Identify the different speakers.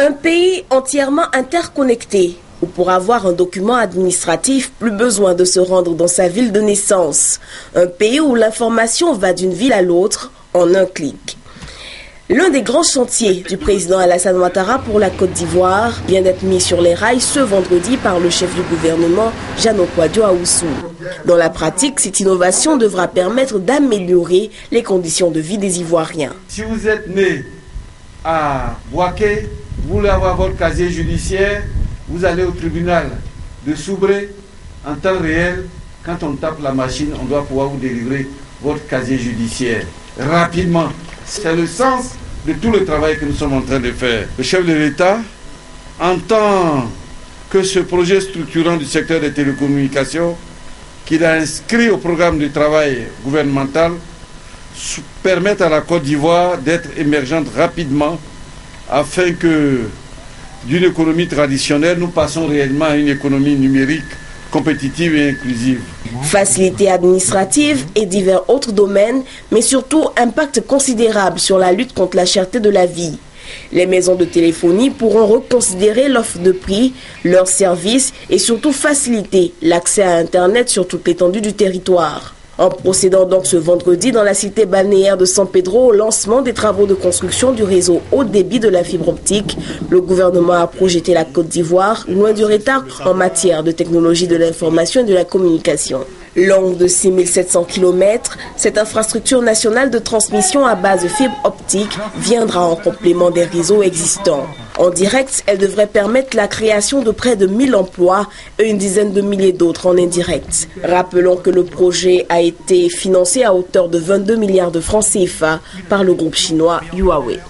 Speaker 1: Un pays entièrement interconnecté, où pour avoir un document administratif, plus besoin de se rendre dans sa ville de naissance. Un pays où l'information va d'une ville à l'autre en un clic. L'un des grands chantiers du président Alassane Ouattara pour la Côte d'Ivoire vient d'être mis sur les rails ce vendredi par le chef du gouvernement, Jean Okwadio Aoussou. Dans la pratique, cette innovation devra permettre d'améliorer les conditions de vie des Ivoiriens.
Speaker 2: Si vous êtes né à Bouaké, vous voulez avoir votre casier judiciaire, vous allez au tribunal de Soubré en temps réel. Quand on tape la machine, on doit pouvoir vous délivrer votre casier judiciaire rapidement. C'est le sens de tout le travail que nous sommes en train de faire. Le chef de l'État entend que ce projet structurant du secteur des télécommunications, qu'il a inscrit au programme de travail gouvernemental, permette à la Côte d'Ivoire d'être émergente rapidement afin que d'une économie traditionnelle, nous passons réellement à une économie numérique compétitive et inclusive.
Speaker 1: Facilité administrative et divers autres domaines, mais surtout impact considérable sur la lutte contre la cherté de la vie. Les maisons de téléphonie pourront reconsidérer l'offre de prix, leurs services et surtout faciliter l'accès à Internet sur toute l'étendue du territoire. En procédant donc ce vendredi dans la cité balnéaire de San Pedro au lancement des travaux de construction du réseau haut débit de la fibre optique, le gouvernement a projeté la Côte d'Ivoire loin du retard en matière de technologie de l'information et de la communication. Longue de 6700 km, cette infrastructure nationale de transmission à base de fibre optique viendra en complément des réseaux existants. En direct, elle devrait permettre la création de près de 1000 emplois et une dizaine de milliers d'autres en indirect. Rappelons que le projet a été financé à hauteur de 22 milliards de francs CFA par le groupe chinois Huawei.